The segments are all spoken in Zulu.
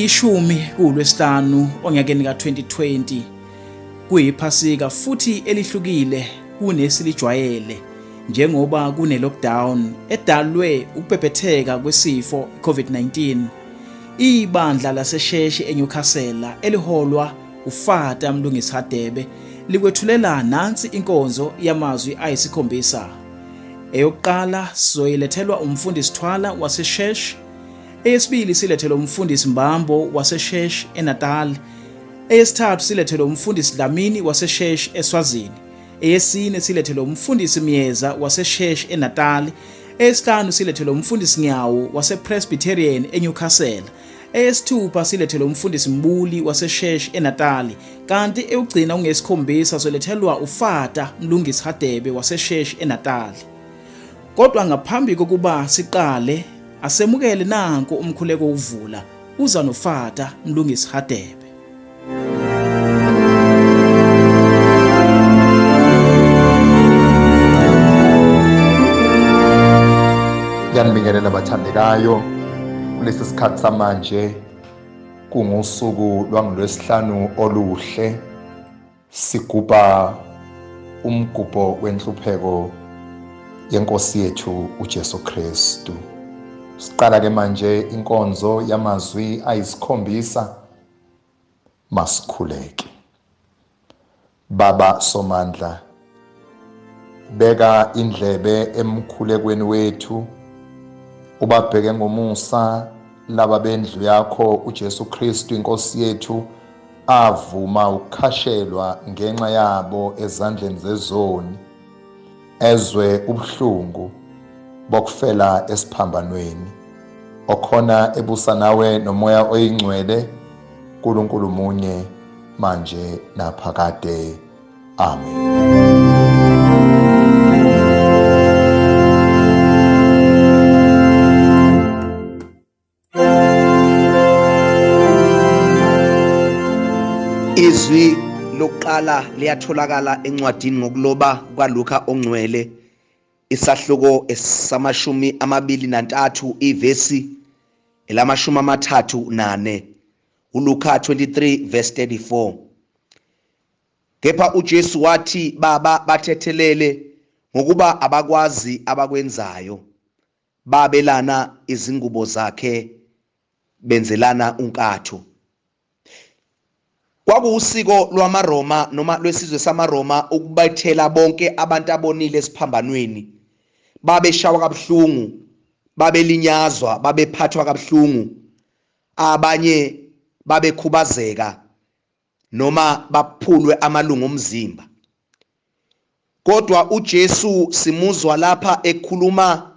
eliyishumi kuLwesihlanu onyakeni ka-2020 kuyiphasika futhi elihlukile kunesilijwayele njengoba kune-lockdown edalwe ukubhebhetheka kwesifo COVID-19. Ibandla laseSheshi eNyukhasela eliholwa uFata Mlungisi Hadebe likwethulela nansi inkonzo yamazwi ayisikhombisa. Eyokuqala sizoyilethelwa umfundisi Thwala waseSheshi, eyesibili silethelwa umfundisi Mbambo waseSheshi eNatal, eyesithathu silethelwa umfundisi Dlamini waseSheshi eSwazini, eyesine silethelwa umfundisi Myeza waseSheshi eNatal, eyesihlanu silethelwa umfundisi Nyawo wasePresbyterian eNyukhasela, eyesithupha silethelwa umfundisi Mbuli waseSheshi eNatal, kanti eyokugcina ungesikhombisa solethelwa uFata Mlungisi Hadebe waseSheshi eNatal. Kodwa ngaphambi kokuba siqale, asemukele nanko umkhuleko uvula uza noFata Mlungisi Hadebe. Ngiyanibingelela abathandekayo kulesi sikhathi samanje, kungusuku lwangoLwesihlanu oluhle, sigubha umgubho wenhlupheko yenkosi yethu uJesu Kristu. Siqala ke manje inkonzo yamazwi ayisikhombisa, masikhuleke. Baba Somandla, beka indlebe emkhulekweni wethu, ubabheke ngomusa laba bendlu yakho uJesu Kristu inkosi yethu avuma ukukhashelwa ngenxa yabo ezandleni zezoni, ezwe ubuhlungu bokufela esiphambanweni, okhona ebusa nawe nomoya oyingcwele, uNkulunkulu munye manje naphakade. Amen. Izwi lokuqala liyatholakala encwadini ngokuloba kwaLuka ongcwele, isahluko esamashumi 23 ivesi elamashumi 34, uLuka 23 verse 34. Kepha uJesu wathi, Baba, bathethelele ngokuba abakwazi abakwenzayo. Babelana izingubo zakhe benzelana unkatho. Kwakuwusiko lwamaRoma noma lwesizwe samaRoma ukubethela bonke abantu abonile esiphambanweni. Babeshawa kabuhlungu, babelinyazwa, babephathwa kabuhlungu, abanye babekhubazeka noma baphulwe amalungu omzimba. Kodwa uJesu simuzwa lapha ekhuluma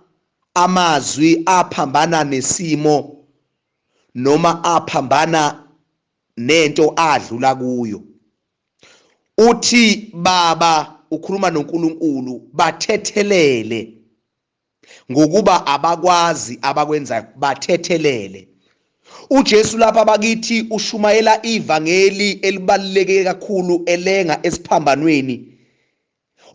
amazwi aphambana nesimo noma aphambana nento adlula kuyo. Uthi Baba, ukhuluma noNkulunkulu, bathethelele ngokuba abakwazi abakwenzayo, bathethelele. uJesu lapha bakithi ushumayela ivangeli elibaluleke kakhulu elenga esiphambanweni,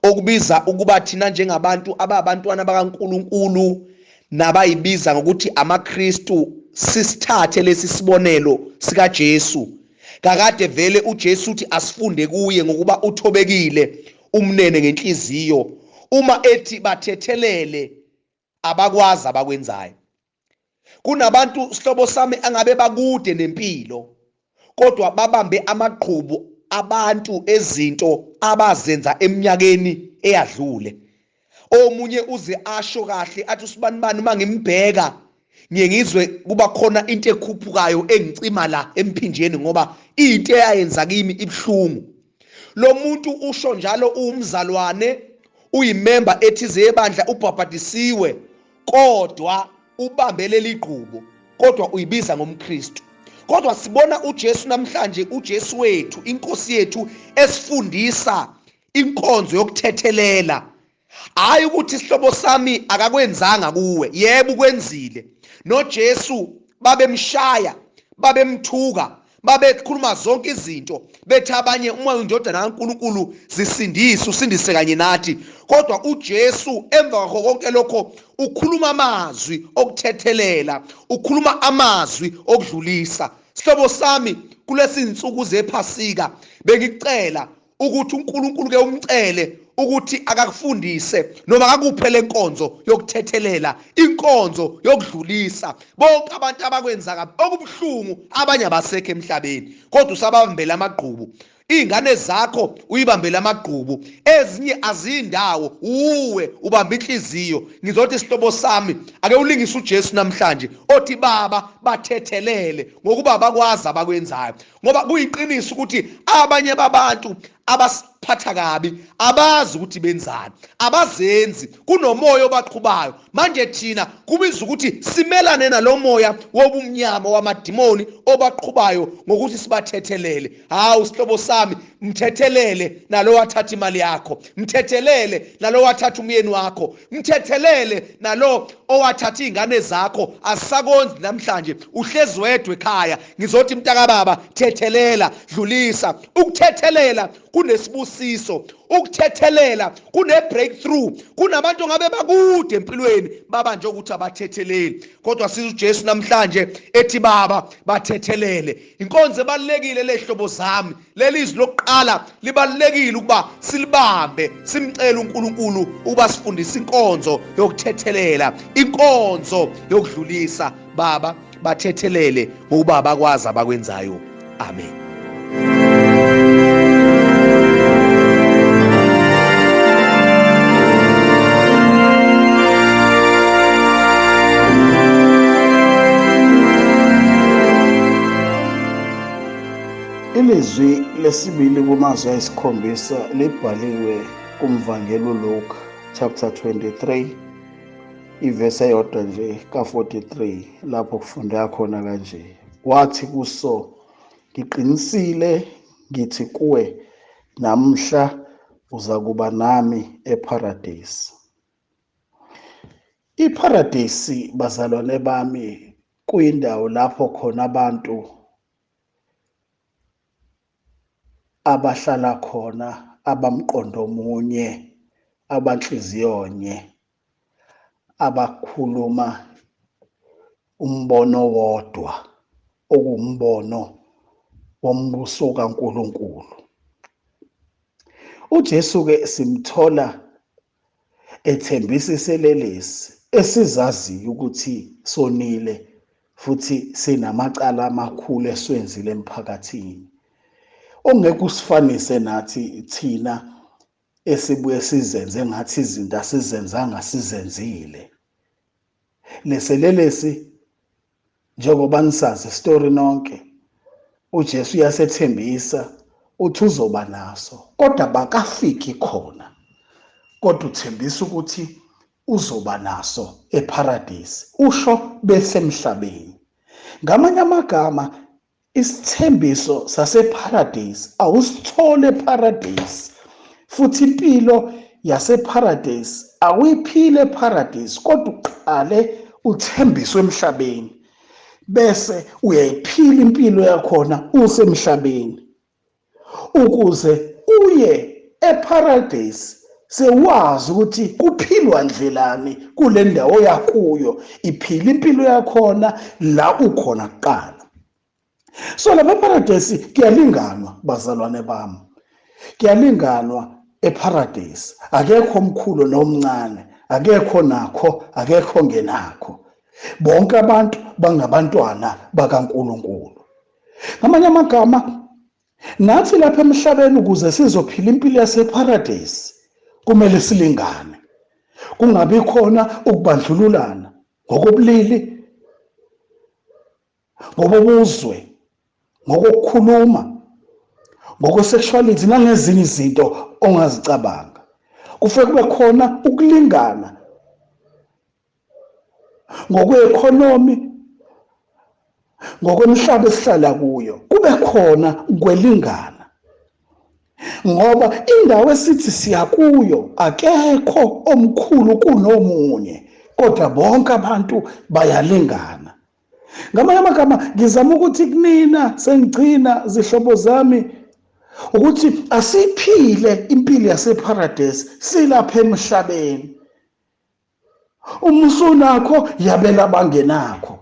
okubiza ukuba thina njengabantu ababantwana bakaNkulunkulu nabayibiza ngokuthi amaKristu sisithathe lesi sibonelo sika Jesu. Kakade vele uJesu uthi asifunde kuye ngokuba uthobekile, umnene ngenhliziyo, uma ethi bathethelele abakwazi abakwenzayo. Kunabantu sihlobo sami angabe bakude nempilo, kodwa babambe amagqubu abantu ezinto abazenza eminyakeni eyadlule. Omunye uze asho kahle athi usibanibani mangimbheka ngiye ngizwe kuba khona into ekhuphukayo engicima la emphinjeni ngoba into eyayenza kimi ibhlungu. Lo muntu usho njalo umzalwane, uyimember ethize yebandla, ubhabhadisiwe, kodwa ubambelele igqubo, kodwa uyibiza ngomKristu. Kodwa sibona uJesu namhlanje, uJesu wethu, inkosi yethu, esifundisa inkonzo yokuthethelela. Hayi ukuthi sihlobo sami akakwenzanga kuwe, yebo ukwenzile. NoJesu babemshaya, babemthuka, babekhuluma zonke izinto bethi abanye uma indodana kaNkulunkulu zisindise usindise kanye nathi, kodwa uJesu emva kwakho konke lokho ukhuluma amazwi okuthethelela, ukhuluma amazwi okudlulisa. Sihlobo sami, kulesi insuku zephasika bengicela ukuthi uNkulunkulu ke umcele ukuthi akakufundise noma akakuphe lenkonzo yokuthethelela, inkonzo yokudlulisa bonke abantu abakwenza okubuhlungu, abanye abasekho emhlabeni kodwa usabambela amagqubu. Izingane zakho uyibambela amagqubu, ezinye azindawo uwe ubamba inhliziyo. Ngizothi sihlobo sami, ake ulingise uJesu namhlanje othi baba bathethelele ngokuba bakwazi abakwenzayo, ngoba kuyiqiniso ukuthi abanye babantu abasiphatha kabi abazi ukuthi benzani, abazenzi, kunomoya obaqhubayo. Manje thina kubiza ukuthi simelane nalo moya wobumnyama wamadimoni obaqhubayo ngokuthi sibathethelele. Hawu sihlobo sami, mthethelele nalo wathatha imali yakho, mthethelele nalo wathatha umyeni wakho, mthethelele nalo owathatha izingane zakho asisakondli namhlanje, uhlezi wedwa ekhaya. Ngizothi mntaka baba, thethelela, dlulisa. Ukuthethelela kunesibusiso, ukuthethelela kune breakthrough. Kunabantu ngabe bakude empilweni baba nje ukuthi abathetheleli, kodwa siza uJesu namhlanje ethi baba bathethelele. Inkonzo ebalekile lehlobo zami, lelizwi lokuqala libalekile ukuba silibambe, simcela uNkulunkulu ukuba sifundise inkonzo yokuthethelela, inkonzo yokudlulisa. Baba bathethelele ngoba bakwazi abakwenzayo. Amen. Ilizwi lesibili kumazwi ayisikhombisa libhaliwe kumvangeli uLuka chapter 23 ivesi eyodwa nje ka-43, lapho kufundeka khona kanje: wathi kuso, ngiqinisile ngithi kuwe, namhla uza kuba nami eparadisi. Iparadisi, bazalwane bami, kuyindawo lapho khona abantu abahlala khona, abamqondo munye, abanhliziyonye, abakhuluma umbono wodwa, okuwumbono wombuso kaNkulunkulu. uJesu-ke simthola ethembisa iselelesi esizaziyo ukuthi sonile futhi sinamacala amakhulu eswenzile emphakathini, ongeke usifanise nathi thina esibuye sizenze ngathi izinto asizenzanga sizenzile. Leselelesi, njengoba nisazi isitori nonke, uJesu uyasethembisa uthi uzoba naso, kodwa bakafiki khona, kodwa uthembisa ukuthi uzoba naso eparadisi, usho besemhlabeni. Ngamanye amagama, isithembiso saseparadisi awusithole eparadisi, futhi impilo yaseparadisi awuyiphile eparadisi, kodwa uqale uthembiswe emhlabeni bese uyayiphila impilo yakhona usemhlabeni, ukuze uye eparadisi sewazi ukuthi kuphilwa ndlelani kule ndawo yakuyo, iphila impilo yakhona la ukhona kuqala. So lapha eparadisi kuyalinganwa, bazalwane bami, kuyalinganwa eparadisi. Akekho omkhulu nomncane, akekho nakho, akekho ngenakho. Bonke abantu bangabantwana bakaNkulunkulu. Ngamanye amagama, nathi lapha emhlabeni ukuze sizophila impilo yaseparadisi kumele silingane, kungabi khona ukubandlululana ngokobulili, ngobubuzwe, ngokukhuluma, ngokwesexuality nangezinye izinto ongazicabanga. Kufanele kube khona ukulingana ngokwe-economy, ngokwemihlaba esihlala kuyo, kube khona ukwelingana, ngoba indawo esithi siya kuyo akekho omkhulu kunomunye, kodwa bonke abantu bayalingana. Ngamanye amagama ngizama ukuthi kunina sengigcina zihlobo zami ukuthi asiphile impilo yaseparadise silapha emhlabeni. Umsunakho yabela bangenakho.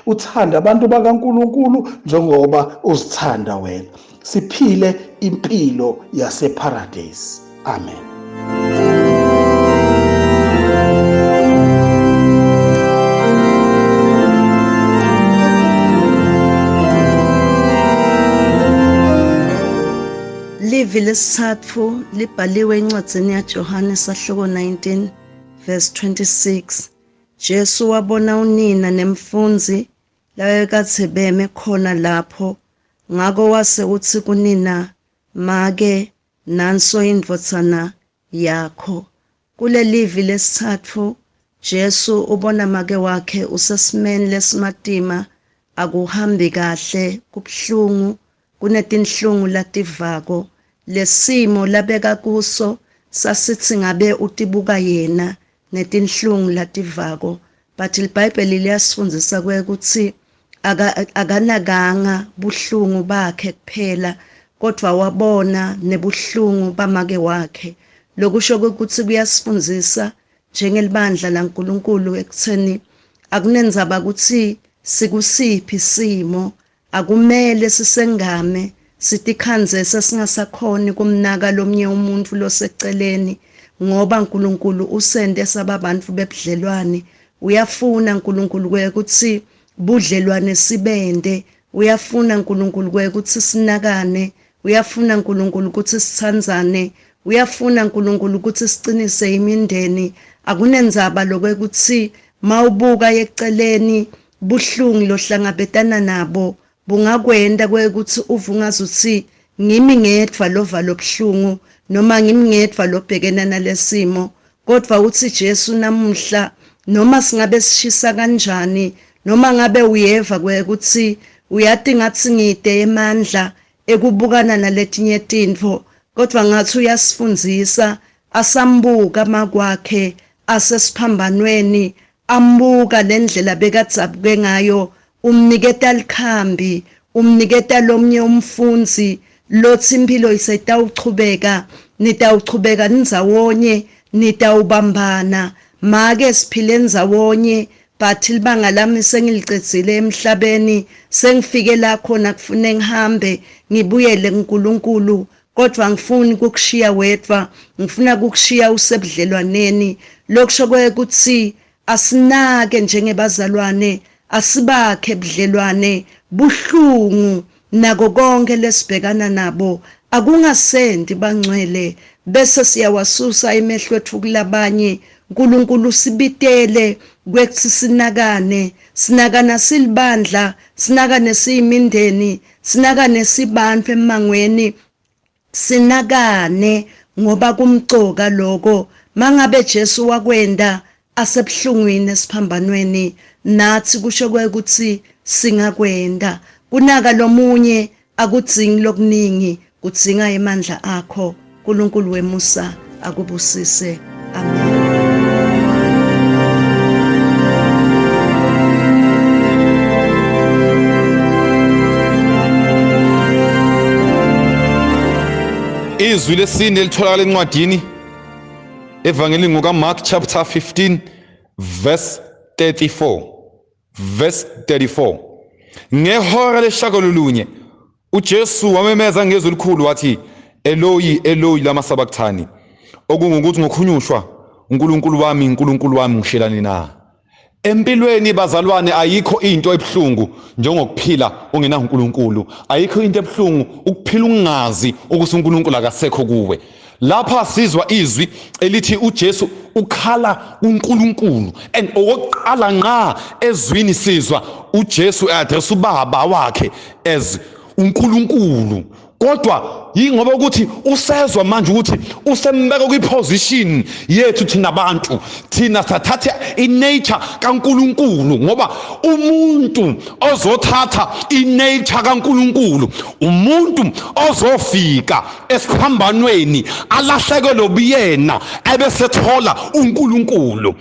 Uthanda abantu bakaNkuluNkulu njengoba uzithanda wena. Siphile impilo yaseparadise. Amen. Livi lesithathu libhaliwe encwadini yaJohane sahloko 19 verse 26. Jesu wabona unina nemfunzi labekathe beme khona lapho, ngako wase uthi kunina, make nanso indvodzana yakho. Kule livi lesithathu Jesu ubona make wakhe usesimeni lesimatima, akuhambi kahle, kubhlungu, kunetinhlungu lativako. Lesimo labeka kuso sasithi ngabe utibuka yena netinhlungu lativako, but iBhayibheli liyasifundisa ukuthi akanakanga buhlungu bakhe kuphela, kodwa wabona nebuhlungu bamake wakhe. Lokusho ukuthi kuyasifundisa njengelibandla laNkulunkulu ekutheni akunenzaba ukuthi sikusiphi isimo, akumele sisengame sitikhanze sesingasakhoni kumnaka lomnye umuntu loseceleni, ngoba uNkulunkulu usende sababantu bebudlelwane. Uyafuna uNkulunkulu ukuthi budlelwane sibende, uyafuna uNkulunkulu ukuthi sinakane, uyafuna uNkulunkulu ukuthi sithandzane, uyafuna uNkulunkulu ukuthi sicinise imindeni. Akunenzaba lokuthi mawubuka eceleni buhlungu lohlangabetana nabo bungakwenda ukuthi uvungaza uthi ngimi ngedwa lova lobuhlungu noma ngimi ngedwa lobhekena nalesimo, kodwa uthi Jesu namuhla noma singabe sishisa kanjani, noma ngabe uyeva ukuthi uyathi ngathi ngide emandla ekubukana naletinye tintfo, kodwa ngathi uyasifundisa asambuka makwakhe asesiphambanweni, ambuka lendlela bekatsabuke ngayo, umniketa likhambi, umniketa lomnye umfunzi lothi impilo isayitawuchubeka, nitawuchubeka nizawonye, nitawubambana, make siphile nizawonye, but libanga lami sengilicedzile emhlabeni, sengifike la khona kufune ngihambe ngibuyele kuNkulunkulu, kodwa ngifuni ukukushiya wedwa, ngifuna ukukushiya usebudlelwaneni. Lokusho ukuthi asinake njengebazalwane, asibakhe budlelwane, buhlungu nako konke lesibhekana nabo, akungasendi bangcwele, bese siyawasusa emehlo ethu kulabanye. uNkulunkulu sibitele kwekuthi sinakana silibandla, sinakane siyimindeni, sinakane sibantu emangweni, sinakane ngoba kumcoka lokho. Mangabe Jesu wakwenda asebhlungwini esiphambanweni, nathi kusho ukuthi singakwenda. Kunaka lomunye akudzingi lokuningi, kudzinga emandla akho. uNkulunkulu wemusa akubusise. Amen. Izwi lesine litholakala encwadini Evangeli ngokaMark chapter 15 verse 34. Verse 34. Ngehora leshagalolunye uJesu wamemeza ngezwi elikhulu wathi, Eloi Eloi lama sabakthani, okungukuthi ngokhunyushwa, uNkulunkulu wami ngishelani na? Empilweni bazalwane ayikho into ebhlungu njengokuphila ungena uNkulunkulu. Ayikho into ebhlungu ukuphila ungazi ukuthi uNkulunkulu akasekho kuwe. Lapha sizwa izwi elithi uJesu ukhala uNkulunkulu, and okokuqala nqa ezwini sizwa uJesu address ubaba wakhe as uNkulunkulu. Kodwa yingoba ukuthi usezwa manje ukuthi usembeka kwiposition yethu thina abantu, thina sathatha inature kaNkulunkulu, ngoba umuntu ozothatha inature kaNkulunkulu, umuntu ozofika esiphambanweni alahleke lobuyena ebesethola uNkulunkulu.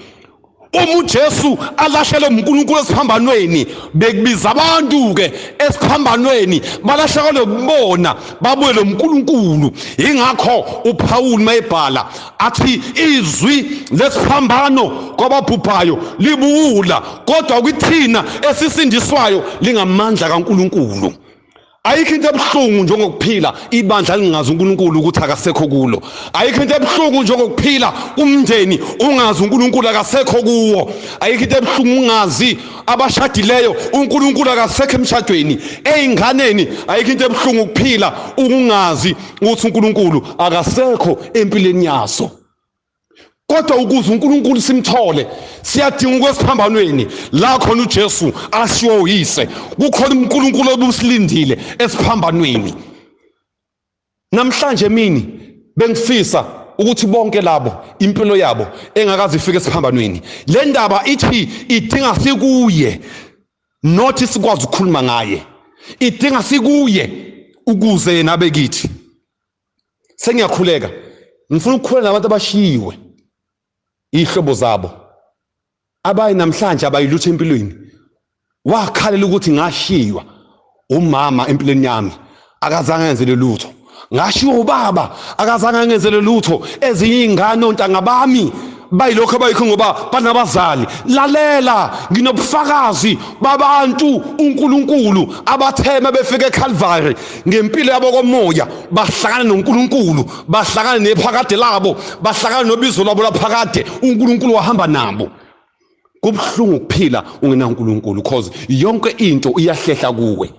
Uma uJesu alahlelwe uNkulunkulu esiphambanweni bekubiza abantu ke esiphambanweni balahlekelwe ukubona babuye lo uNkulunkulu. Ingakho uPaul mayebhala athi izwi lesiphambano kwababhubhayo libuwula kodwa kuthina esisindiswayo lingamandla kaNkulunkulu. Ayikho into ebuhlungu njengokuphila ibandla lingazi uNkulunkulu ukuthi akasekho kulo. Ayikho into ebuhlungu njengokuphila umndeni ungazi uNkulunkulu akasekho kuwo. Ayikho into ebuhlungu ungazi abashadileyo uNkulunkulu akasekho emshadweni. Einganeni ayikho into ebuhlungu ukuphila ungazi ukuthi uNkulunkulu akasekho empilweni yaso. Kodwa ukuze uNkulunkulu simthole siyadinga ukwesiphambanweni la khona uJesu ashiwo uyise kukhona uNkulunkulu obusilindile esiphambanweni. Namhlanje mini bengifisa ukuthi bonke labo impilo yabo engakazi ifike esiphambanweni le ndaba ithi idinga sikuye nothi sikwazi ukukhuluma ngaye, idinga sikuye ukuze yena abe kithi. Sengiyakhuleka ngifuna ukukhuleka nabantu abashiyiwe ihlobo zabo abayi namhlanje abayilutho empilweni. Wakhalela ukuthi ngashiywa umama empilweni yami akazange ngenzele lutho, ngashiwa ubaba akazange ngenzele lutho, ezinye izingane ontanga bami bayilokho abayikho ngoba banabazali. Lalela, nginobufakazi babantu uNkulunkulu abathema befike eCalvary ngempilo yabo komoya bahlangana noNkulunkulu, bahlangana nephakade labo, bahlangana nobizo lwabo laphakade, uNkulunkulu wahamba nabo. Kubuhlungu ukuphila ungena uNkulunkulu because yonke into iyahlehla kuwe.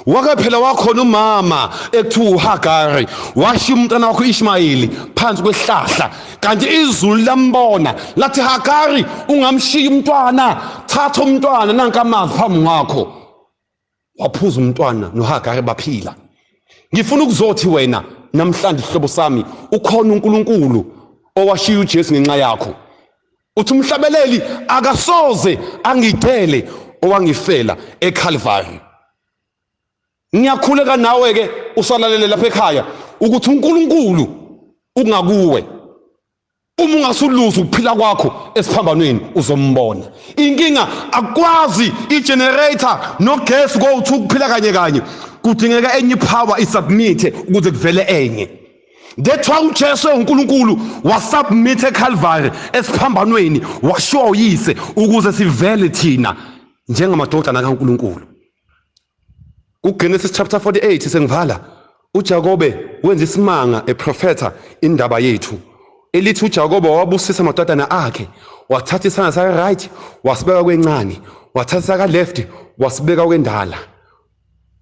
Wake phela wakhona umama ekuthiwa uHagari washiya umntwana wakho Ishmayeli phansi kwehlahla, kanti izulu lambona lathi Hagari ungamshiya umntwana, thatha umntwana nanka amanzi phambi kwakho. Waphuza umntwana noHagari baphila. Ngifuna ukuzothi wena namhlanje ihlobo sami ukhona uNkulunkulu owashiya uJesu ngenxa yakho. Uthi umhlabeleli akasoze angidele owangifela eCalvary. Ngiyakhuleka nawe ke usalalele lapha ekhaya ukuthi uNkulunkulu ungakuwe. Uma ungasuluza ukuphila kwakho esiphambanweni uzombona. Inkinga akwazi igenerator nogesi kothi ukuphila kanye kanye, kudingeka enye power isubmit ukuze kuvele enye. That's why uJesu uNkulunkulu wasubmit eCalvary esiphambanweni washiwa uyise ukuze sivele thina njengamadodana kaNkulunkulu. UGenesis chapter 48 sengivala uJakobe wenza isimanga eprofeta indaba yethu elithi uJakobe wabusisa amadodana akhe, wathatha isandla sakhe right wasibeka kwencane, wathatha sakhe left wasibeka kwendala,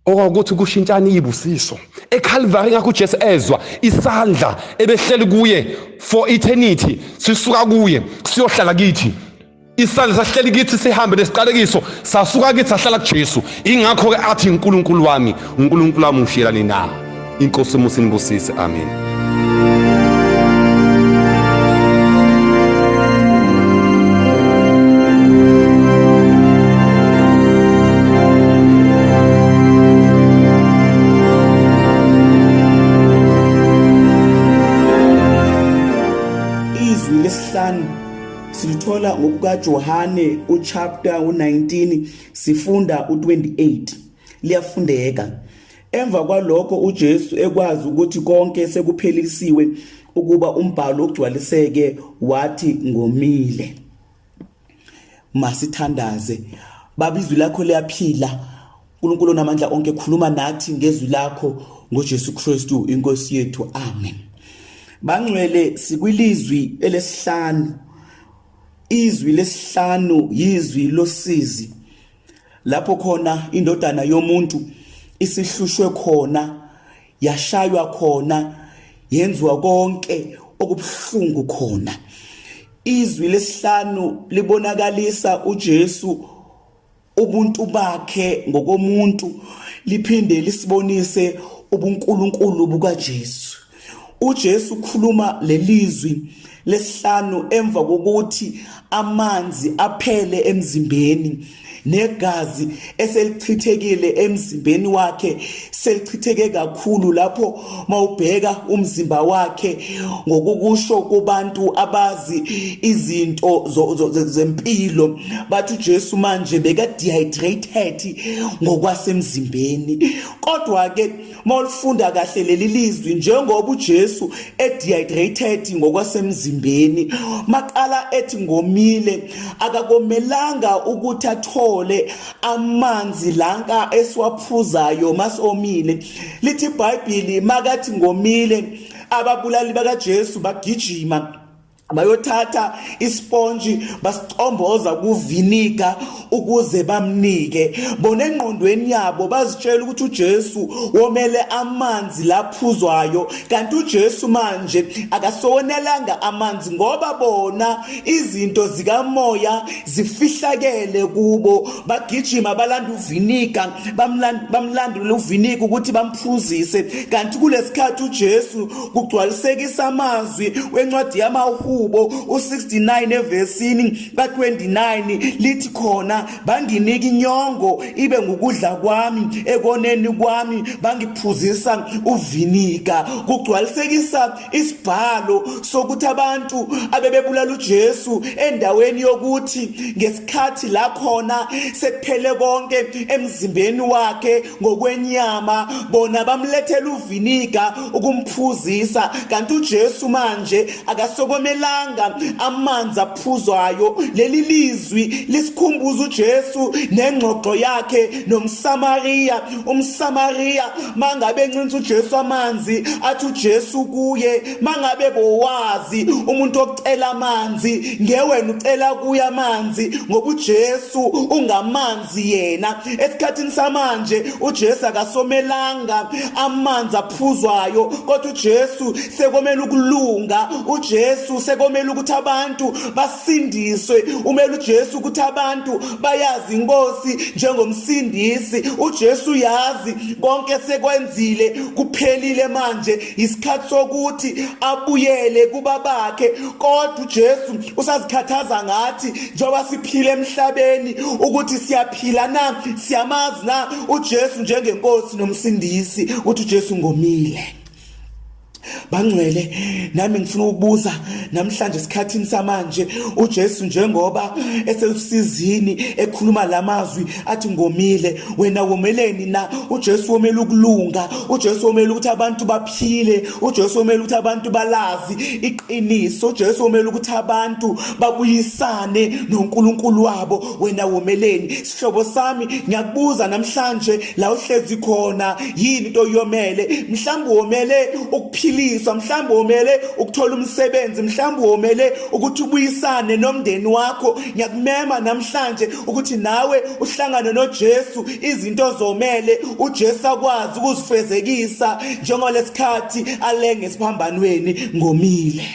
okuthi kushintshana izibusiso eCalvary. Ngakho uJesu ezwa isandla ebehleli kuye for eternity sisuka kuye siyohlala kithi. Isandla sahleli kithi sihambe nesiqalekiso sasuka kithi sahlala kuJesu. Ingakho ke athi uNkulunkulu wami ushiyelane na. Inkosi musinibusise, amen. Izwi lesihlanu silithola ngokukaJohane uchapter 19 sifunda u28. Liyafundeka. Emva kwalokho uJesu ekwazi ukuthi konke sekuphelisiwe ukuba umbhalo ugcwaliseke wathi ngomile. Masithandaze. Baba, izwi lakho liyaphila. uNkulunkulu namandla onke, khuluma nathi ngezwi lakho ngoJesu Kristu inkosi yethu, amen. Bangcwele, sikwilizwi elesihlanu. Izwi lesihlanu yizwi losizi, lapho khona indodana yomuntu isihlushwe khona, yashaywa khona, yenziwa konke okubuhlungu khona. Izwi lesihlanu libonakalisa uJesu ubuntu bakhe ngokomuntu, liphinde lisibonise ubuNkulunkulu bukaJesu. uJesu ukhuluma lelizwi lesihlanu emva kokuthi amanzi aphele emzimbeni. negazi eselichithekile emzimbeni wakhe selichitheke kakhulu lapho mawubheka umzimba wakhe ngokukusho kubantu abazi izinto zempilo bathi uJesu manje beka dehydrated ngokwasemzimbeni. Kodwa ke mawulifunda kahle leli lizwi njengoba uJesu dehydrated ngokwasemzimbeni maqala ethi ngomile akakomelanga ukuthi athole amanzi lanka esiwaphuzayo masomile. Lithi iBhayibheli makathi ngomile ababulali bakaJesu bagijima bayothatha isponji basicomboza kuviniga ukuze bamnike. Bona engqondweni yabo bazitshela ukuthi uJesu womele amanzi laphuzwayo kanti uJesu manje akasonelanga amanzi ngoba bona izinto zikamoya zifihlakele kubo. Bagijima balanda uviniga bamlandula uviniga ukuthi bamphuzise kanti kulesikhathi uJesu kugcwalisekisa amazwi wencwadi yamaHubo u69 evesini ka29 lithi khona banginika inyongo ibe ngukudla kwami ekoneni kwami bangiphuzisa uviniga. Kugcwalisekisa isibhalo sokuthi abantu abebebulala uJesu endaweni yokuthi ngesikhathi la khona sekuphele konke emzimbeni wakhe ngokwenyama bona bamlethela uviniga ukumphuzisa kanti uJesu manje akasokomela amanzi aphuzwayo. Leli lizwi lisikhumbuza uJesu nengxoxo yakhe nomSamariya. UmSamariya mangabe encinza uJesu amanzi athi uJesu kuye mangabe bowazi umuntu ocela amanzi ngewena ucela kuya amanzi ngoba uJesu ungamanzi yena. Esikhathini samanje uJesu akasomelanga amanzi aphuzwayo kodwa uJesu sekomela ukulunga. uJesu sekomela ukuthi abantu basindiswe. Umela uJesu ukuthi abantu bayazi inkosi njengomsindisi. uJesu yazi konke sekwenzile kuphelile manje isikhathi sokuthi abuyele kubabakhe. Kodwa uJesu usazikhathaza ngathi njengoba siphila emhlabeni ukuthi siyaphila na siyamazi na uJesu njengenkosi nomsindisi. Uthi uJesu ngomile. Bangcwele nami ngifuna ukubuza namhlanje esikhathini samanje uJesu njengoba esesizini ekhuluma lamazwi athi ngomile wena womeleni na? uJesu womela ukulunga. uJesu womela ukuthi abantu baphile. uJesu womela ukuthi abantu balazi iqiniso. uJesu womela ukuthi abantu babuyisane noNkulunkulu wabo. Wena womeleni? Sihlobo sami ngiyakubuza namhlanje la uhlezi khona yini into yomele? Mhlawumbe womele ukuphiliswa, mhlawumbe womele ukuthola umsebenzi, mhlawumbe womele ukuthi ubuyisane nomndeni wakho. Ngiyakumema namhlanje ukuthi nawe uhlangane noJesu izinto zomele uJesu akwazi ukuzifezekisa njengolesikhathi alenge esiphambanweni ngomile.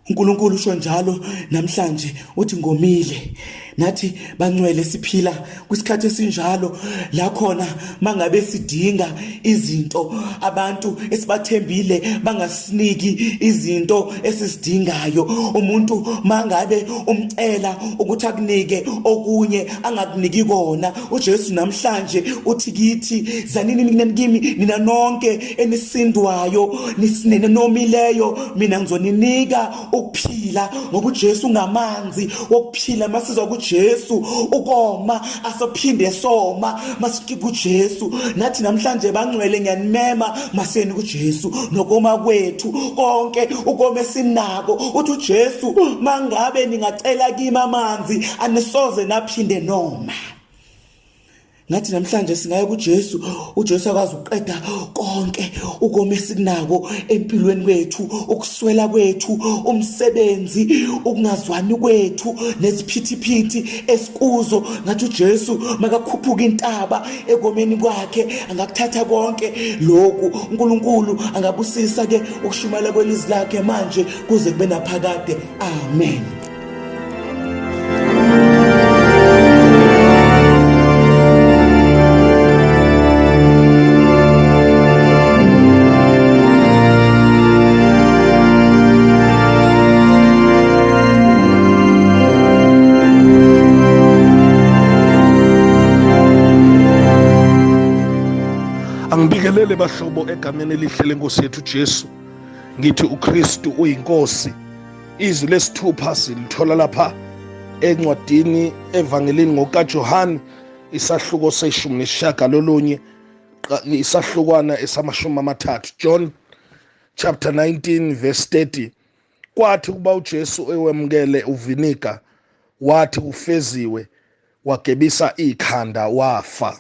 uNkulunkulu usho njalo namhlanje uthi ngomile. Nathi bangcwele siphila kwisikhathi esinjalo la khona mangabe sidinga izinto abantu esibathembile bangasiniki izinto esisidingayo. Umuntu mangabe umcela ukuthi akunike okunye angakuniki kona. uJesu namhlanje uthi kithi zanini kimi nina nonke enisindwayo ninomileyo mina ngizoninika ukuphila ngoba uJesu ngamanzi wokuphila. Masizwa kuJesu ukoma asophinde soma masiki kuJesu. Nathi namhlanje bangcwele ngiyanimema maseni kuJesu nokoma kwethu konke ukome sinako. Uthi uJesu mangabe ningacela kimi amanzi anisoze naphinde noma. Nathi namhlanje singaye kuJesu. uJesu akwazi ukuqeda konke ukome sikunako empilweni kwethu, ukuswela kwethu, umsebenzi, ukungazwani kwethu neziphithiphithi esikuzo. Ngathi uJesu makakhuphuka intaba ekomeni kwakhe angakuthatha konke lokhu. uNkulunkulu angabusisa ke ukushumela kwelizwi lakhe manje kuze kube naphakade. Amen. Angibikelele bahlobo egameni elihle lenkosi yethu Jesu. Ngithi uKristu uyinkosi. Izwi lesithupha silithola lapha encwadini evangelini ngokaJohane isahluko seshumi nesishagalolunye isahlukwana esamashumi amathathu. John chapter 19 verse 30. Kwathi kuba uJesu ewemukele uviniga wathi ufeziwe wagebisa ikhanda wafa.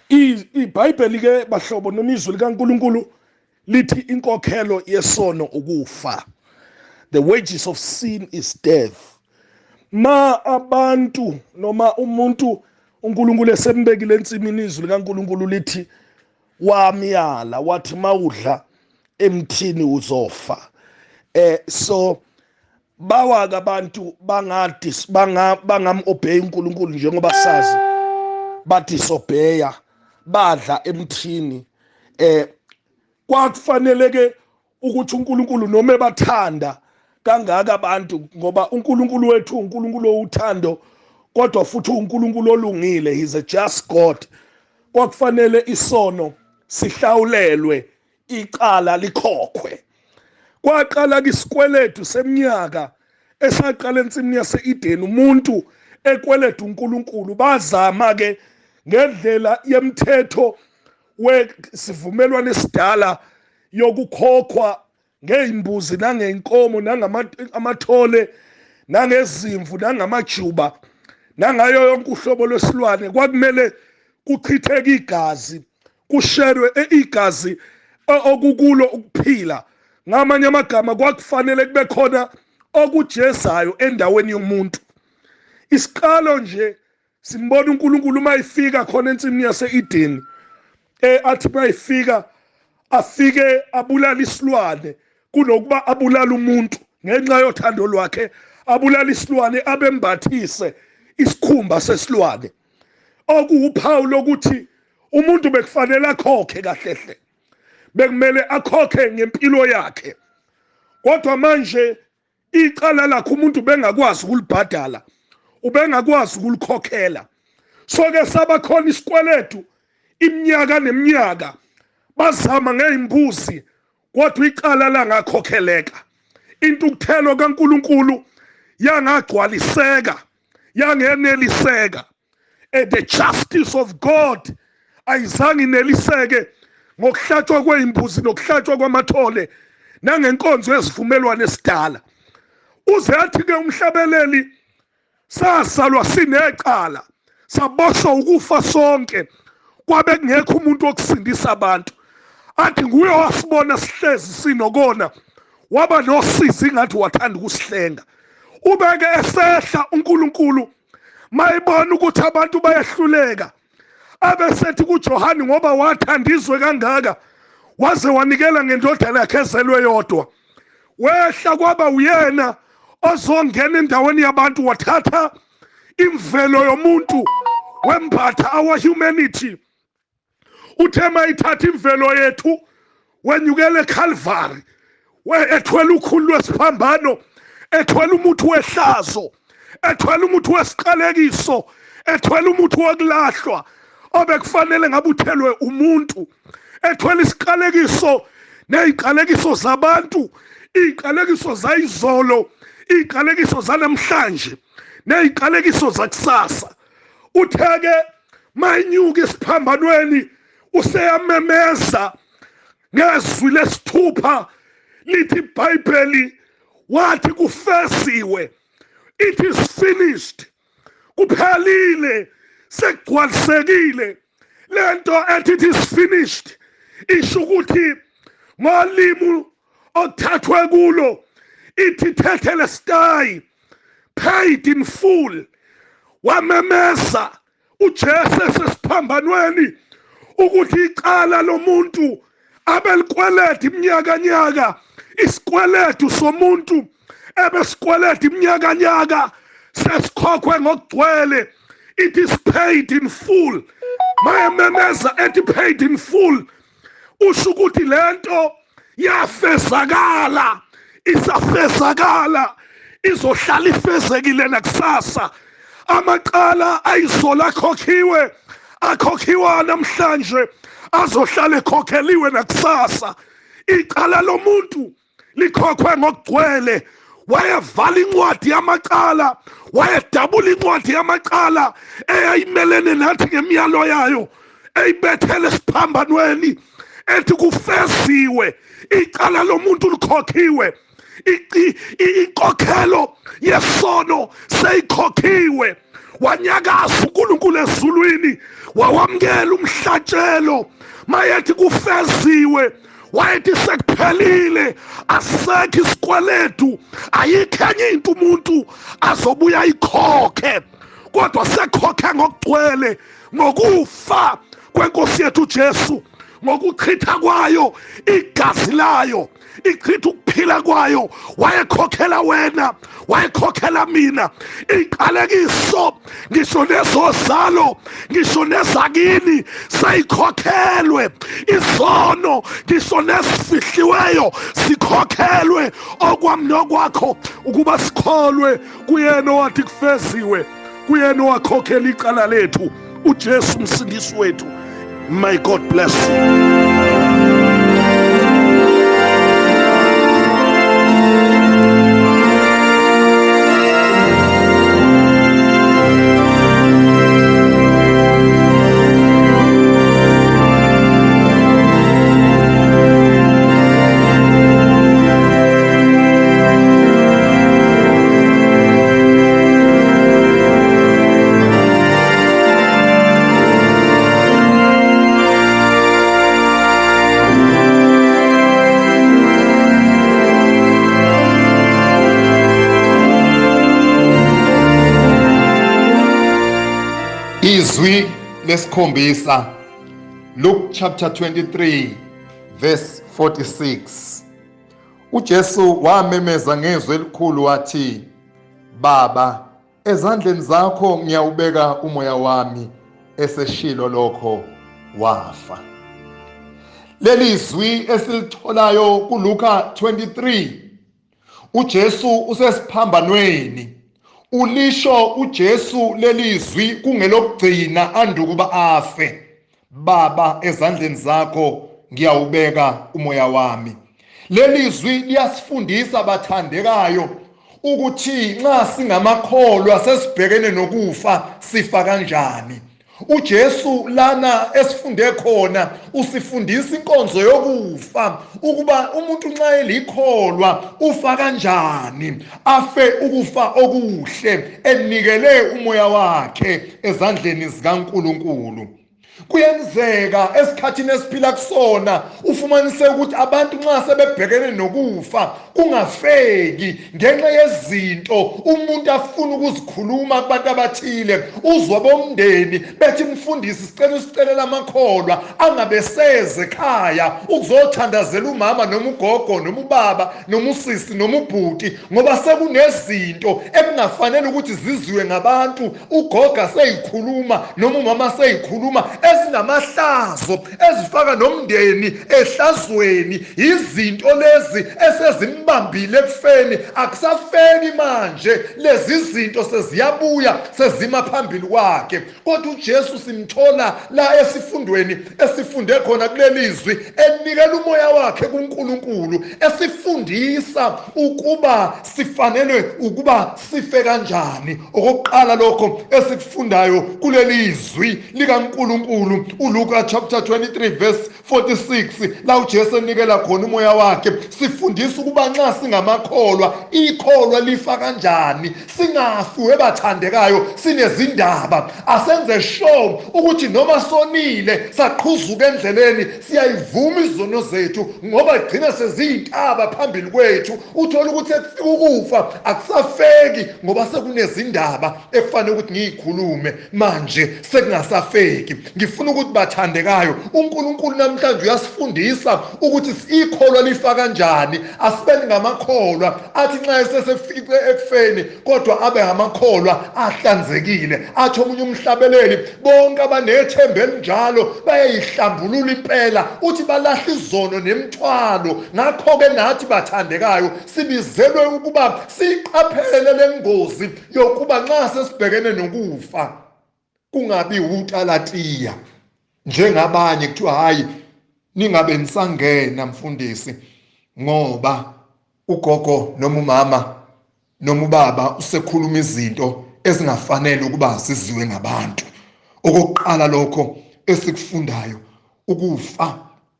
iBhayibheli ke bahlobo noma izwi likaNkulunkulu lithi inkokhelo yesono ukufa. The wages of sin is death. Ma abantu noma umuntu uNkulunkulu esembekile ensimini izwi likaNkulunkulu lithi wamyala wathi mawudla emthini uzofa. So bawaka abantu bangam-obey uNkulunkulu njengoba sazi badisobheya badla emthini. Kwakufanele ke ukuthi uNkulunkulu noma ebathanda kangaka abantu ngoba uNkulunkulu wethu uNkulunkulu owuthando kodwa futhi uNkulunkulu olungile, he's a just God. Kwakufanele isono sihlawulelwe, icala likhokhwe. Kwaqala isikweletu seminyaka esaqala ensimini yase-Eden umuntu ekweleta uNkulunkulu. Bazama ke ngendlela yemthetho wesivumelwano esidala yokukhokhwa ngeyimbuzi nangeyinkomo nangamathole nangezimvu nangamajuba nangayo yonke uhlobo lwesilwane. Kwakumele kuchitheke igazi, kusherwe igazi okukulo ukuphila. Ngamanye amagama kwakufanele kube khona okujezayo endaweni yomuntu. Isiqalo nje simbona uNkulunkulu mayifika khona ensimini yase-Eden, athi mayifika afike abulala isilwane kunokuba abulala umuntu. Ngenxa yothando lwakhe abulala isilwane abembathise isikhumba sesilwane, okuwuphawu lokuthi umuntu bekufanele akhokhe kahlehle, bekumele akhokhe ngempilo yakhe. Kodwa manje icala lakhe umuntu bengakwazi ukulibhadala, ubengakwazi ukulikhokhela. So ke sabakhona isikweletu iminyaka neminyaka, bazama ngeyimbuzi kodwa icala langakhokheleka. Intukuthelo kaNkulunkulu yangagcwaliseka, yangeneliseka. The justice of God ayizange ineliseke ngokuhlatshwa kweyimbuzi nokuhlatshwa kwamathole nangenkonzo yezivumelwano esidala. Uze athi ke umhlabeleli sasalwa sinecala, saboshwa ukufa sonke, kwabe kungekho umuntu wokusindisa abantu. Athi nguye wasibona sihlezi sinokona, waba nosizi ngathi wathanda ukusihlenga. Ubeke esehla uNkulunkulu mayibona ukuthi abantu bayehluleka, abesethi kuJohane ngoba wathanda izwe kangaka waze wanikela ngendodana yakhe ezelwe yodwa, wehla kwaba uyena ozongena endaweni yabantu, wathatha imvelo yomuntu wembatha our humanity. Uthe mayithatha imvelo yethu wenyukele eCalvary, ethwele ukhulu lwesiphambano, ethwele umuthi wehlazo, ethwele umuthi wesiqalekiso, ethwele umuthi wokulahlwa obekufanele ngabe uthelwe umuntu, ethwele isiqalekiso neziqalekiso zabantu, iziqalekiso zayizolo, iziqalekiso zanamhlanje neziqalekiso zakusasa. Utheke mayinyuka isiphambanweni useyamemeza ngezwi lesithupha lithi iBhayibheli wathi kufesiwe, it is finished, kuphelile, sekugcwalisekile. Lento ethi it is finished isho ukuthi ngolimi othathwe kulo ithi tetelestai, paid in full. Wamemeza uJesu esesiphambanweni ukuthi icala lomuntu abelikweleta iminyakanyaka, isikweletu somuntu ebesikweleta iminyakanyaka sesikhokhwe ngokugcwele. It is paid in full. Mayememeza ethi paid in full usho ukuthi lento yafezakala, isafezakala, izohlala ifezekile nakusasa. Amacala ayizola khokhiwe akhokhiwa namhlanje azohlala ekhokheliwe nakusasa. Icala lomuntu likhokhwe ngokugcwele. Wayevala incwadi yamacala, wayedabula incwadi yamacala eyayimelene nathi ngemiyalo yayo, eyibethele esiphambanweni ethi kufeziwe icala lomuntu likhokhiwe. Inkokhelo yesono seyikhokhiwe. Wanyakaza uNkulunkulu ezulwini, wawamkela umhlatshelo mayethi kufeziwe. Wayethi sekuphelile, asekho isikweletu, ayikho enye into umuntu azobuya ayikhokhe, kodwa sekhokhe ngokugcwele ngokufa kwenkosi yethu uJesu, ngokuchitha kwayo igazi layo, ichitha ukuphila kwayo. Wayekhokhela wena, wayekhokhela mina. Iqalekiso ngisho nezozalo, ngisho nezakini sayikhokhelwe. Izono ngisho nesifihliweyo sikhokhelwe. Okwami nokwakho ukuba sikholwe kuyena owathi kufeziwe, kuyena owakhokhela icala lethu, uJesu umsindisi wethu. May God bless you. Izwi lesikhombisa, Luke chapter 23 verse 46. uJesu wamemeza ngezwi elikhulu wathi, Baba, ezandleni zakho ngiyawubeka umoya wami. Eseshilo lokho wafa. Leli izwi esilitholayo kuLuka 23, uJesu usesiphambanweni. Ulisho uJesu lelizwi kungelokugcina andukuba afe. Baba, ezandleni zakho ngiyawubeka umoya wami. Lelizwi liyasifundisa bathandekayo ukuthi nxa singamakholwa sesibhekene nokufa sifa kanjani. uJesu lana esifunde khona usifundisa inkonzo yokufa, ukuba umuntu nxa elikholwa ufa kanjani, afe ukufa okuhle enikele umoya wakhe ezandleni zikaNkulunkulu. Kuyenzeka esikhathini esiphila kusona ufumanise ukuthi abantu nxa sebebhekene nokufa kungafeki ngenxa yezinto umuntu afuna ukuzikhuluma kubantu abathile. Uzwa bomndeni bethi mfundisi sicela usicelela amakholwa angabeseze ekhaya ukuzothandazela umama noma ugogo noma ubaba noma usisi noma ubhuti, ngoba sekunezinto ekungafanele ukuthi ziziwe ngabantu. Ugogo seyikhuluma noma umama seyikhuluma ezinamahlazo ezifaka nomndeni ehlazweni. Izinto lezi esezimbambile ekufeni, akusafeki manje. Lezi zinto seziyabuya sezima phambili kwakhe. Kodwa uJesu simthola la esifundweni esifunde khona kulelizwi enikela umoya wakhe kuNkulunkulu, esifundisa ukuba sifanele ukuba sife kanjani. Okokuqala lokho esikufundayo kulelizwi likaNkulunkulu uLuka chapter 23 verse 46, la uJesu enikela khona umoya wakhe, sifundisa ukuba nxa singamakholwa ikholwa lifa kanjani. Singafi ebathandekayo sinezindaba, asenze sure ukuthi noma sonile saqhuzuka endleleni siyayivuma izono zethu, ngoba igcina seziyintaba phambili kwethu. Uthola ukuthi ekufika ukufa akusafeki ngoba sekunezindaba ekufanele ukuthi ngiyikhulume manje sekungasafeki. Ngifuna ukuthi bathandekayo uNkulunkulu namhlanje uyasifundisa ukuthi ikholwa lifa kanjani. Asibeni ngamakholwa athi nxa esesefice ekufeni kodwa abe ngamakholwa ahlanzekile. Athi omunye umhlabeleli bonke abanethemba elinjalo bayayihlambulula impela, uthi balahla izono nemthwalo. Ngakho-ke nathi bathandekayo sibizelwe ukuba siyiqaphele le ngozi yokuba nxa sesibhekene nokufa kungabi utalatiya njengabanye kuthiwa hayi ningabe nisangena mfundisi ngoba ugogo noma umama noma ubaba usekhuluma izinto ezingafanele ukuba siziwe ngabantu. Okokuqala lokho esikufundayo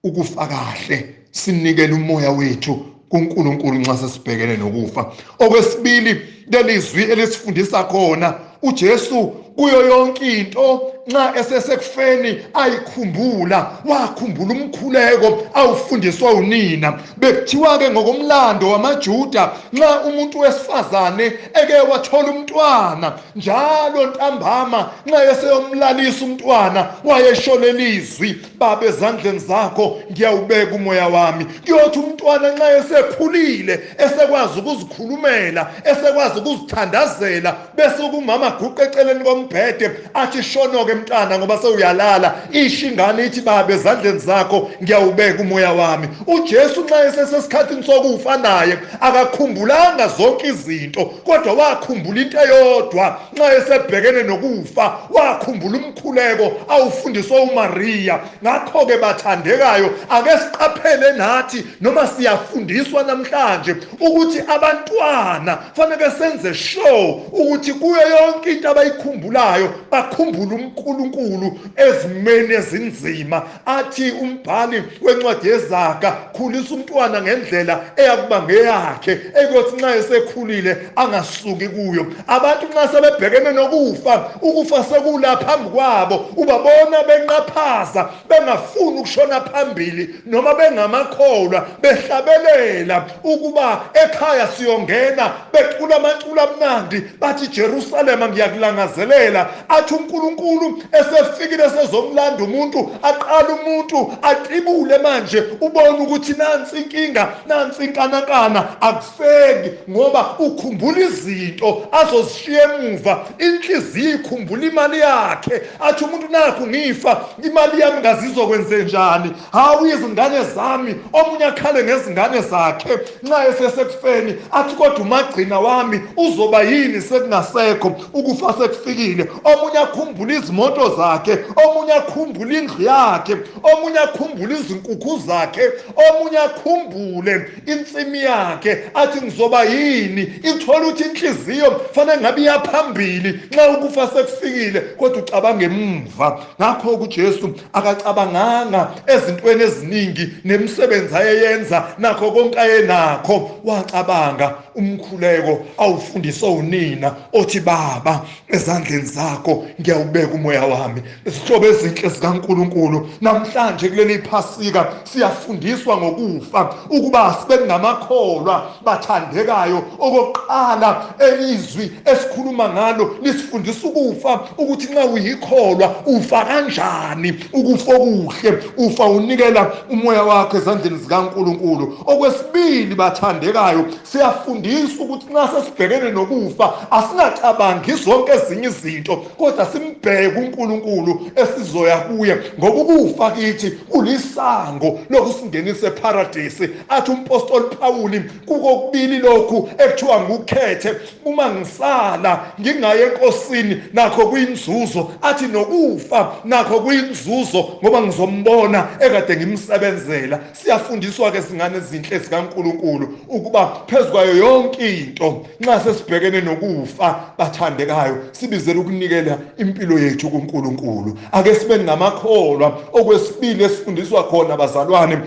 ukufa kahle sinikele umoya wethu kuNkulunkulu nxa sesibhekene nokufa. Okwesibili lelizwi elisifundisa khona uJesu kuyo yonke into nxa esesekufeni ayikhumbula wakhumbula umkhuleko awufundiswa unina. Bekuthiwa ke ngokomlando wamaJuda nxa umuntu wesifazane eke wathola umntwana njalo ntambama nxa eseyomlalisa umntwana wayeshonela izwi baba ezandleni zakho ngiyawubeka umoya wami. Kuyothi umntwana nxa esekhulile esekwazi ukuzikhulumela esekwazi ukuzithandazela bese kumama guqa eceleni kombhede athi shono ke mntana ngoba sewuyalala ishingane ithi baba ezandleni zakho ngiyawubeka umoya wami. UJesu nxa esesesikhathini sokufa naye akakhumbulanga zonke izinto kodwa wakhumbula into eyodwa nxa esebhekene nokufa wakhumbula umkhuleko awufundiswa uMaria. Ngakho ke bathandekayo ake siqaphele nathi noma siyafundiswa namhlanje ukuthi abantwana fanele senze sure ukuthi kuyo yonke into abayikhumbulayo bakhumbula uNkulunkulu ezimeni ezinzima. Athi umbhali wencwadi yeZaga khulisa umntwana ngendlela eyakuba ngeyakhe ekothi nxa esekhulile angasuki kuyo. Abantu nxa sebebhekene nokufa ukufa sekula phambi kwabo ubabona benqaphaza bengafuni ukushona phambili noma bengamakholwa behlabelela ukuba ekhaya siyongena becula amaculo amnandi bathi Jerusalema ngiyakulangazelela. Athi uNkulunkulu esefikile sezomlanda umuntu aqala umuntu atibule manje ubone ukuthi nansi inkinga nansi inkanakana akuseki ngoba ukhumbula izinto azozishiya emuva. Inhliziyo ikhumbula imali yakhe. Athi umuntu nakho ngifa imali yami ngazizokwenze njani. Hawu izingane zami omunye akhale ngezingane zakhe nxa esesekufeni athi kodwa umagcina wami uzoba yini sekungasekho ukufa sekufikile. Omunye akhumbula izimoto zakhe omunye akhumbula indlu yakhe omunye akhumbula izinkukhu zakhe omunye akhumbule insimi yakhe. Athi ngizoba yini ithola ukuthi inhliziyo fanele ngabe iyaphambili nxa ukufa sekufikile kodwa ucabange emuva. Ngakho uJesu akacabanganga ezintweni eziningi nemisebenzi ayeyenza nakho konke ayenakho wacabanga umkhuleko awufundiswa unina othi baba ezandleni zakho ngiyawubeka umoya wami. Isihlobo ezinhle zikaNkulunkulu namhlanje kuleli phasika siyafundiswa ngokufa ukuba sibe ngamakholwa bathandekayo. Okokuqala elizwi esikhuluma ngalo lisifundisa ukufa ukuthi nxa uyikholwa ufa kanjani. Ukufa okuhle ufa unikela umoya wakho ezandleni zikaNkulunkulu. Okwesibili bathandekayo siyafundiswa ukuthi nxa sesibhekene nokufa asingacabangi zonke ezinye izinto kodwa simbheke uNkulunkulu esizoya kuye ngoba ukufa kithi kulisango lokusingenisa eparadise. Athi umpostoli Pawuli kukokubili lokhu ekuthiwa ngukhethe uma ngisala ngingaye enkosini nakho kuyinzuzo. Athi nokufa nakho kuyinzuzo ngoba ngizombona ekade ngimsebenzela. Siyafundiswa ke singane ezinhle zikaNkulunkulu ukuba phezukwayo yonke into nxa sesibhekene nokufa bathandekayo sibizele ukunikela impilo yethu kuNkulunkulu. Ake sibe ngamakholwa. Okwesibili esifundiswa khona bazalwane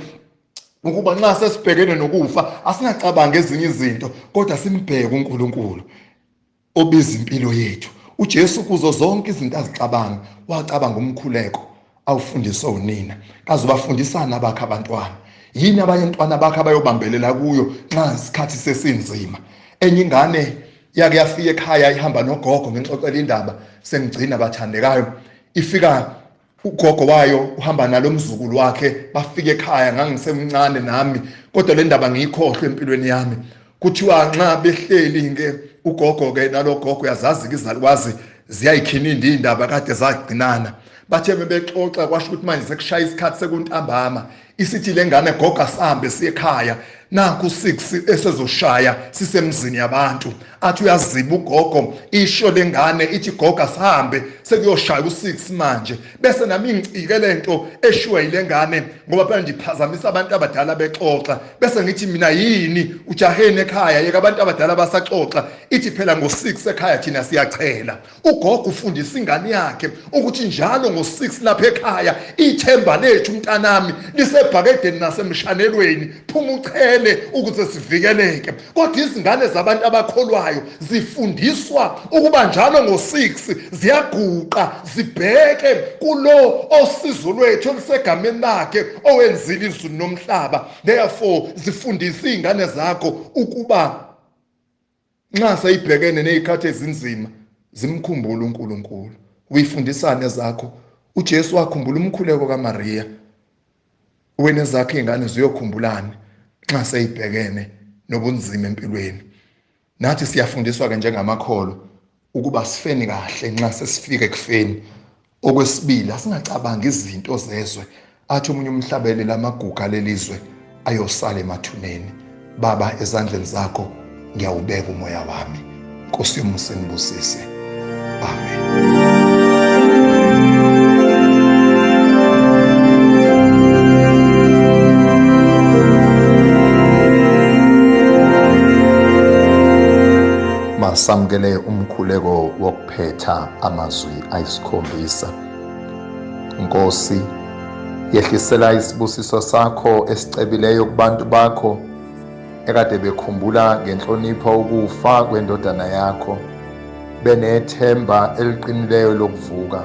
ukuba nxa sesibhekene nokufa asingacabangi ezinye izinto kodwa simbheke uNkulunkulu obiza impilo yethu. uJesu kuzo zonke izinto azicabanga wacabanga umkhuleko awufundiswa unina. Kaze bafundisana abakhe abantwana yini abantwana bakhe abayobambelela kuyo nxa isikhathi sesinzima. Enye ingane yake yafika ekhaya ihamba nogogo ngixoxela indaba sengigcina bathandekayo. Ifika ugogo wayo uhamba nalo mzukulu wakhe bafika ekhaya ngangisemncane nami kodwa le ndaba ngiyikhohle empilweni yami. Kuthiwa nxa behleli ke ugogo ke nalogogo yazazi izalukwazi ziyayikhinda indaba kade zagcinana. Bathe bebexoxa kwasho ukuthi manje sekushaya isikhathi sekuntambama isithi lengane gogo asambe siye ekhaya naku 6 esezoshaya sisemzini yabantu athi uyaziba ugogo isho lengane ithi gogo asihambe sekuyoshaya u6 manje bese nami ngicike lento eshiwe yilengane ngoba phela ndiphazamisa abantu abadala bexoxa bese ngithi mina yini ujahene ekhaya yeka abantu abadala basaxoxa ithi phela ngo6 ekhaya thina siyachela ugogo ufundisa ingane yakhe ukuthi njalo ngo6 lapha ekhaya ithemba lethu mntanami lisebhakedeni nasemshanelweni phuma uchele ukuze sivikeleke kodwa izingane zabantu abakholwayo zifundiswa ukuba njalo ngo6 ziyaguqa zibheke kulo osizo lwethu elisegameni lakhe owenzile izulu nomhlaba therefore zifundisa izingane zakho ukuba nxa sayibhekene nezikhathi ezinzima zimkhumbule uNkulunkulu uyifundisane zakho uJesu wakhumbula umkhuleko kaMaria wena zakhe ingane ziyokhumbulana nxa sayibhekene nobunzima empilweni nathi siyafundiswa ke njengamakholo ukuba sifeni kahle nxa sesifika ekufeni okwesibili asingacabanga izinto zezwe athi umunye umhlabele lamaguga lelizwe ayosala emathuneni baba ezandleni zakho ngiyawubeka umoya wami Nkosi yomusa nibusise amen. Masamukele umkhuleko wokuphetha amazwi ayisikhombisa. Nkosi, yehlisela isibusiso sakho esicebileyo kubantu bakho ekade bekhumbula ngenhlonipho ukufa kwendodana yakho benethemba eliqinileyo lokuvuka.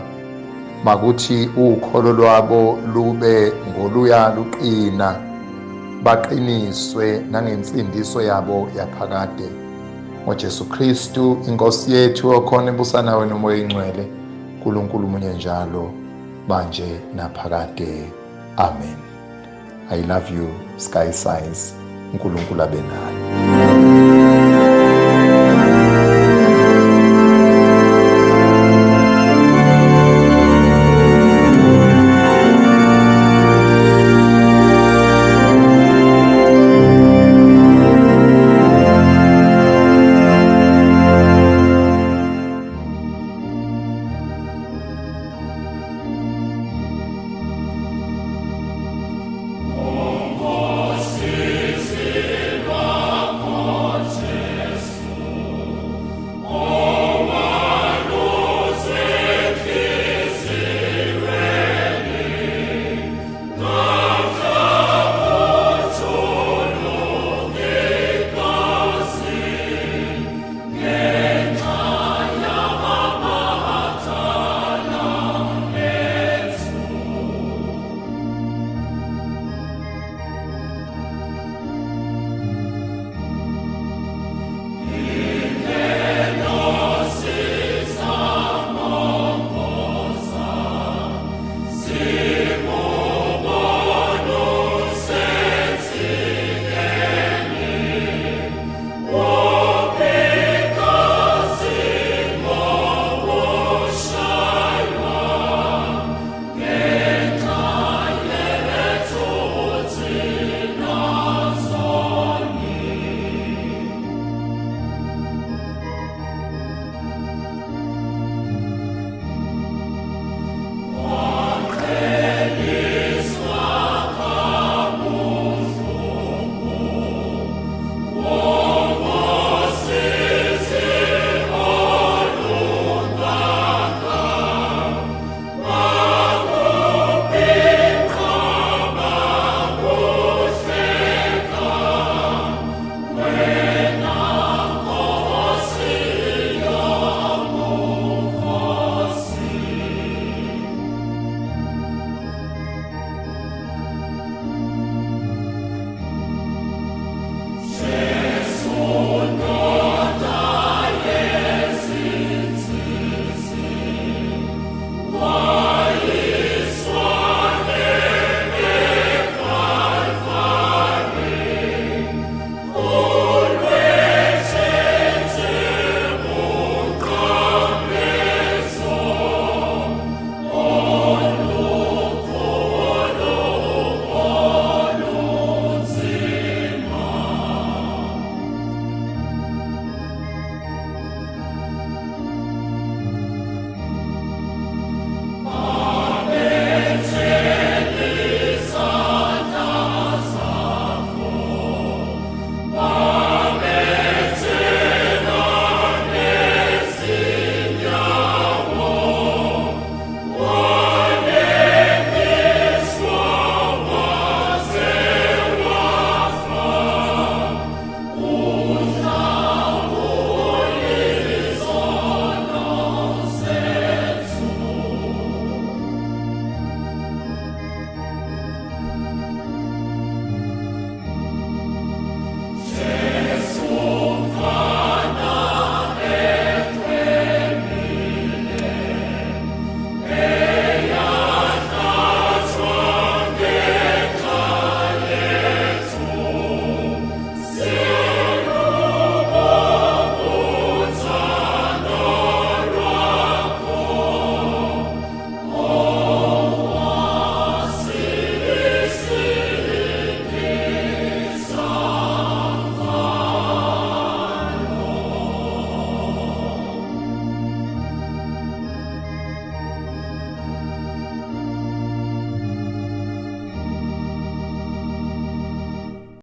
Makuthi ukholo lwabo lube ngoluya luqina, baqiniswe nangensindiso yabo yaphakade. ngoJesu Kristu inkosi yethu okhona ebusana nawe nomoya ingcwele uNkulunkulu munye njalo manje naphakade amen. I love you Sky Size. uNkulunkulu abe nawe.